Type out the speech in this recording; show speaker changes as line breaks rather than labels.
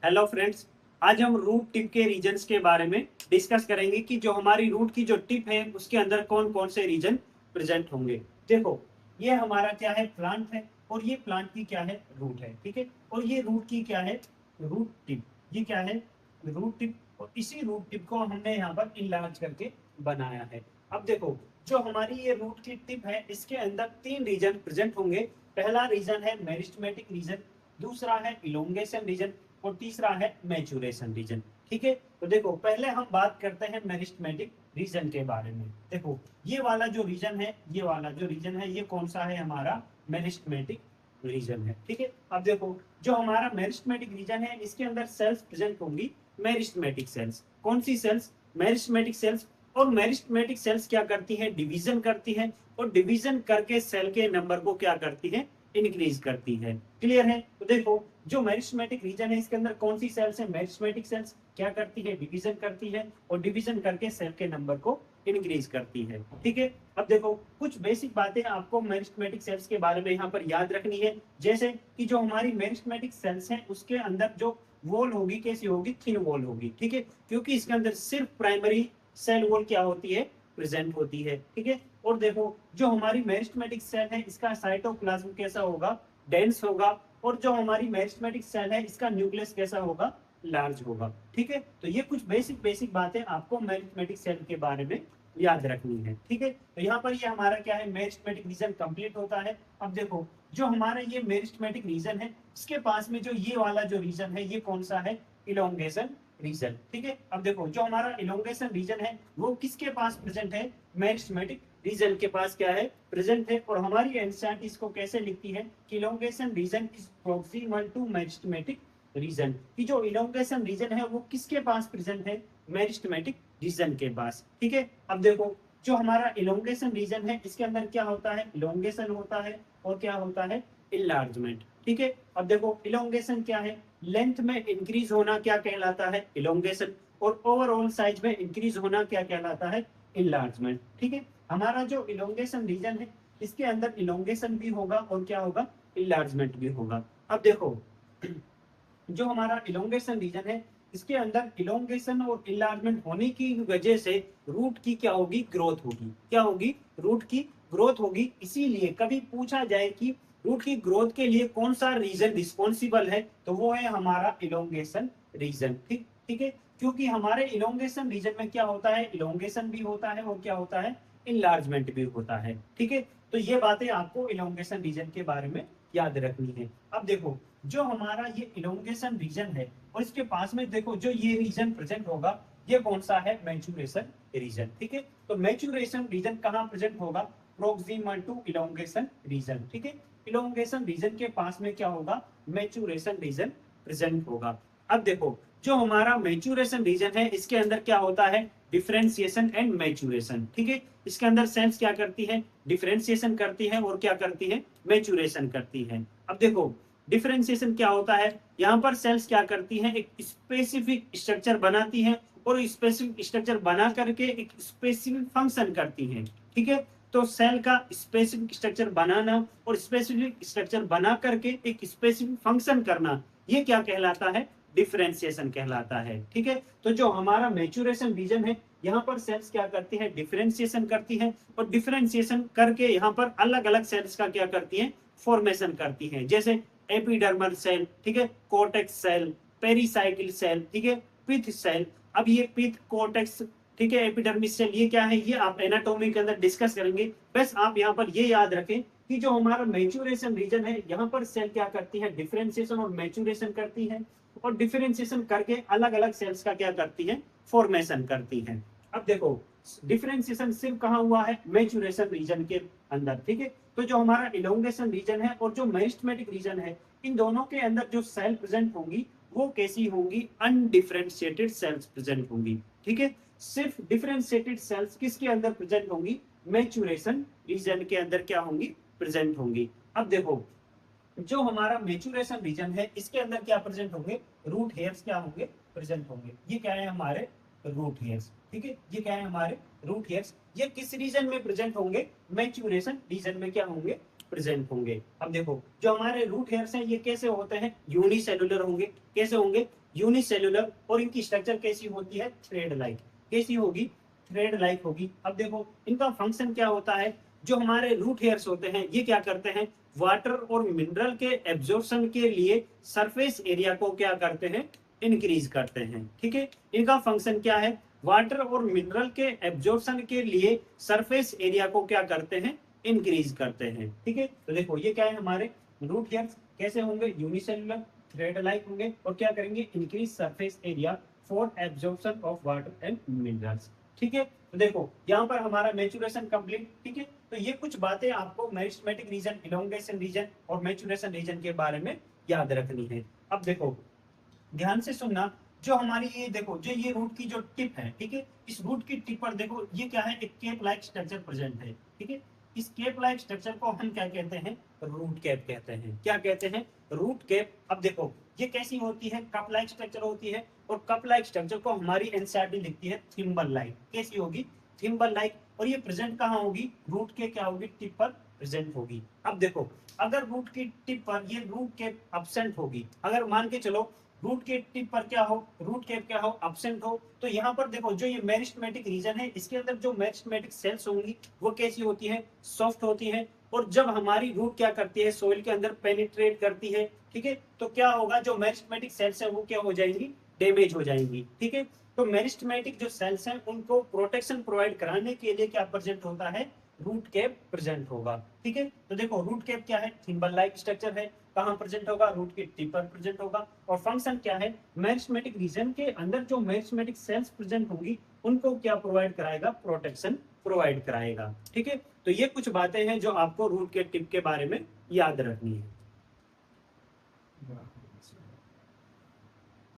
Hello friends. आज हम root tip के रीजन्स के बारे में डिस्कस करेंगे कि जो हमारी रूट की जो टिप है उसके अंदर कौन कौन से रीजन प्रेजेंट होंगे। देखो, ये हमारा क्या है, प्लांट है और ये प्लांट की क्या है, रूट है। ठीक है, और ये रूट की क्या है, रूट टिप। ये क्या है, रूट टिप। और इसी रूट टिप को हमने यहाँ पर इनलार्ज करके बनाया है। अब देखो, जो हमारी ये रूट की टिप है इसके अंदर तीन रीजन प्रेजेंट होंगे। पहला रीजन है मेरिस्टेमेटिक रीजन, दूसरा है इलोंगेशन रीजन और तीसरा है मैचुरेशन रीजन। ठीक है, तो देखो पहले हम बात करते हैं मेरिस्टेमेटिक रीजन के बारे में। देखो, ये वाला जो रीजन है, ये वाला जो रीजन है, ये कौन सा है, हमारा मेरिस्टेमेटिक रीजन है। ठीक है, अब देखो, जो हमारा मेरिस्टेमेटिक रीजन है इसके अंदर सेल्स प्रेजेंट होंगी, मेरिस्टेमेटिक सेल्स। कौन सी सेल्स, मेरिस्टेमेटिक सेल्स। और मेरिस्टेमेटिक सेल्स क्या करती है, डिवीजन करती है और डिवीजन करके सेल के नंबर को क्या करती है, इंक्रीज करती है। क्लियर है। तो देखो, जो मेरिस्टेमेटिक रीजन है इसके अंदर कौन सी सेल्स है, मेरिस्टेमेटिक सेल्स क्या करती है, डिवीजन करती है और डिवीजन करके सेल के नंबर को इंक्रीज करती है। ठीक है, अब देखो कुछ बेसिक बातें आपको मेरिस्टेमेटिक सेल्स के बारे में यहाँ पर याद रखनी है। जैसे कि जो हमारी मेरिस्टेमेटिक सेल्स हैं उसके अंदर जो वॉल होगी कैसी होगी, थिन वॉल होगी। ठीक है, क्योंकि इसके अंदर सिर्फ प्राइमरी सेल वॉल क्या होती है, प्रेजेंट होती है। ठीक है, और देखो जो हमारी मेरिस्टेमेटिक सेल है इसका साइटोप्लाज्म कैसा होगा, डेंस होगा। और जो हमारी मेरिस्टेमेटिक सेल है इसका न्यूक्लियस कैसा होगा, लार्ज होगा। ठीक है, तो ये कुछ बेसिक बेसिक बातें आपको मेरिस्टेमेटिक सेल के बारे में याद रखनी है। ठीक है, तो यहाँ पर ये हमारा क्या है, मेरिस्टेमेटिक रीजन कंप्लीट होता है। अब देखो, जो हमारा ये मेरिस्टेमेटिक रीजन है इसके पास में जो ये वाला जो रीजन है ये कौन सा है, इलोंगेशन रीजन। ठीक है, अब देखो जो हमारा इलोंगेशन रीजन है वो किसके पास प्रेजेंट है, मेरिस्टेमेटिक रीजन के पास क्या है, प्रेजेंट है। और हमारी एनसीईआरटी इसको कैसे लिखती है कि elongation region is proximal to meristematic region. कि जो इलोंगेशन रीजन है वो किसके पास प्रेजेंट है, मेरिस्टेमेटिक रीजन के पास। ठीक है, अब देखो जो हमारा इलोंगेशन रीजन है इसके अंदर क्या होता है, इलोंगेशन होता है और क्या होता है, इनलार्जमेंट। ठीक है, अब देखो इलोंगेशन क्या है, लेंथ में इंक्रीज होना क्या कहलाता है, इलोंगेशन। और ओवरऑल साइज में इंक्रीज होना क्या कहलाता है, इनलार्जमेंट। ठीक है, हमारा जो इलोंगेशन रीजन है इसके अंदर इलोंगेशन भी होगा और क्या होगा, इनलार्जमेंट भी होगा। अब देखो, जो हमारा इलोंगेशन रीजन है इसके अंदर इलोंगेशन और इनलार्जमेंट होने की वजह से रूट की क्या होगी, ग्रोथ होगी। क्या होगी, रूट की ग्रोथ होगी। इसीलिए कभी पूछा जाए कि रूट की ग्रोथ के लिए कौन सा रीजन रिस्पॉन्सिबल है, तो वो है हमारा इलोंगेशन रीजन। ठीक ठीक है, क्योंकि हमारे इलोंगेशन रीजन में क्या होता है, इलोंगेशन भी होता है और क्या होता है, इनलार्जमेंट भी होता है। ठीक है, तो ये बातें आपको इलोंगेशन रीजन के बारे में याद रखनी है। अब देखो, जो हमारा ये इलोंगेशन रीजन है और इसके पास में देखो जो ये रीजन प्रेजेंट होगा ये कौन सा है, मैचुरेशन रीजन। ठीक है, तो मैचुरेशन रीजन कहाँ प्रेजेंट होगा, प्रोक्सिमल टू इलोंगेशन रीजन। ठीक है, इलोंगेशन रीजन के पास में क्या होगा, मैचुरेशन रीजन प्रेजेंट होगा। अब देखो, जो हमारा मैचुरेशन रीजन है इसके अंदर क्या होता है, डिफरेंशिएशन एंड मैचुरेशन। ठीक है, इसके अंदर सेल्स क्या करती है, डिफरेंशिएशन करती है और क्या करती है, मैचुरेशन करती है। अब देखो डिफरेंशिएशन क्या होता है, यहाँ पर सेल्स क्या करती हैं, एक स्पेसिफिक स्ट्रक्चर बनाती हैं और स्पेसिफिक स्ट्रक्चर बना करके एक स्पेसिफिक फंक्शन करती हैं। ठीक है, तो सेल का स्पेसिफिक स्ट्रक्चर बनाना और स्पेसिफिक स्ट्रक्चर बना करके एक स्पेसिफिक फंक्शन करना, ये क्या कहलाता है, डिफरेंशिएशन कहलाता है। ठीक है, तो जो हमारा मैचुरेशन रीजन है यहाँ पर सेल्स क्या करती है, डिफरेंशिएशन करती है और डिफरेंशिएशन करके यहाँ पर अलग अलग सेल्स का क्या करती है, फॉर्मेशन करती है। जैसे एपिडर्मल सेल, ठीक है, कोर्टेक्स सेल, पेरिसाइकिल सेल, ठीक है, पिथ सेल। अब ये पिथ, कोर्टेक्स, ठीक है, एपिडर्मिस सेल, ये क्या है, ये आप एनाटॉमी के अंदर डिस्कस करेंगे। बस आप यहाँ पर ये याद रखें कि जो हमारा मैचुरेशन रीजन है यहाँ पर सेल क्या करती है, डिफरेंशिएशन और मैचुरेशन करती है और डिफरेंशिएशन करके अलग अलग सेल्स का क्या करती है, फॉर्मेशन करती है। अब देखो डिफरेंशिएशन सिर्फ कहाँ हुआ है, मैचुरेशन रीजन के अंदर। ठीक है, तो जो हमारा इलोंगेशन रीजन है और जो मेरिस्टेमेटिक रीजन है इन दोनों के अंदर जो सेल प्रेजेंट होंगी वो कैसी होंगी, अनडिफरेंशिएटेड सेल्स प्रेजेंट होंगी। ठीक है, सिर्फ डिफरेंशिएटेड सेल्स किसके अंदर प्रेजेंट होंगी, मैचुरेशन रीजन के अंदर क्या होंगी, प्रेजेंट होंगी। अब देखो जो हमारा मैचुरेशन रीजन है इसके अंदर क्या प्रेजेंट होंगे, रूट हेयर्स क्या होंगे, प्रेजेंट होंगे। ये क्या है, हमारे रूट हेयर्स। ठीक है, ये क्या है, हमारे रूट हेयर्स। ये किस रीजन में प्रेजेंट होंगे, मैचुरेशन रीजन में क्या होंगे, प्रेजेंट होंगे। अब देखो जो हमारे रूट हेयर्स हैं ये कैसे होते हैं, यूनिसेलुलर होंगे। कैसे होंगे, यूनिसेलुलर। और इनकी स्ट्रक्चर कैसी होती है, थ्रेड लाइक। कैसी होगी, थ्रेड लाइक होगी। अब देखो इनका फंक्शन क्या होता है, जो हमारे रूट हेयर्स होते हैं ये क्या करते हैं, वाटर और मिनरल के एब्जॉर्प्शन के लिए सरफेस एरिया को क्या करते हैं, इंक्रीज करते हैं। ठीक है, इनका फंक्शन क्या है, वाटर और मिनरल के एब्जॉर्प्शन के लिए सरफेस एरिया को क्या करते हैं, इंक्रीज करते हैं। ठीक है, तो देखो ये क्या है, हमारे रूट हेयर्स कैसे होंगे, यूनिसेलुलर थ्रेड लाइक होंगे और क्या करेंगे, increase surface area for absorption of water and minerals. ठीक है, तो देखो यहाँ पर हमारा मैचुरेशन कंप्लीट। ठीक है, तो ये कुछ बातें आपको मेरिस्टेमेटिक रीजन, इलोंगेशन रीजन और मैचुरेशन रीजन के बारे में याद रखनी है। अब देखो ध्यान से सुनना, जो हमारी ये देखो जो ये रूट की जो टिप है, ठीक है, इस रूट की टिप पर देखो ये क्या है, एक केप लाइक स्ट्रक्चर प्रेजेंट है। ठीक है, इस केप लाइक स्ट्रक्चर को हम क्या कहते हैं, रूट कैप कहते हैं। क्या कहते हैं, रूट कैप। अब देखो ये कैसी होती है, कप लाइक स्ट्रक्चर होती है। और कप लाइक स्ट्रक्चर को हमारी एनसीईआरटी लिखती है थिम्बल लाइक। कैसी होगी, थिम्बल लाइक। और ये प्रेजेंट कहाँ होगी, रूट के क्या होगी, टिप पर प्रेजेंट होगी। अब देखो अगर रूट की टिप पर ये रूट कैप एब्सेंट होगी, अगर मान के चलो रूट के टिप पर क्या हो, रूट कैप क्या हो, एब्सेंट हो, तो यहाँ पर देखो जो ये मेरिस्टेमेटिक रीजन है इसके अंदर जो मेरिस्टेमेटिक सेल्स होंगी वो कैसी होती है, सॉफ्ट होती है। और जब हमारी रूट क्या करती है, सोइल के अंदर पेनिट्रेट करती है, ठीक है, तो क्या होगा, जो मेरिस्टेमेटिक सेल्स है वो क्या हो जाएंगी, डैमेज हो जाएंगी। ठीक है, तो मेरिस्टेमेटिक जो सेल्स हैं उनको प्रोटेक्शन प्रोवाइड कराने के लिए क्या प्रेजेंट होता है, रूट कैप प्रेजेंट होगा। ठीक है, तो देखो रूट कैप क्या है, थिम्बल लाइक स्ट्रक्चर है। कहाँ प्रेजेंट होगा, रूट के टिप पर प्रेजेंट होगा। और फंक्शन क्या है, मेरिस्टेमेटिक रीजन के अंदर जो मेरिस्टेमेटिक सेल्स प्रेजेंट होंगी उनको क्या प्रोवाइड कराएगा, प्रोटेक्शन प्रोवाइड कराएगा। ठीक है, तो ये कुछ बातें हैं जो आपको रूट के टिप के बारे में याद रखनी है।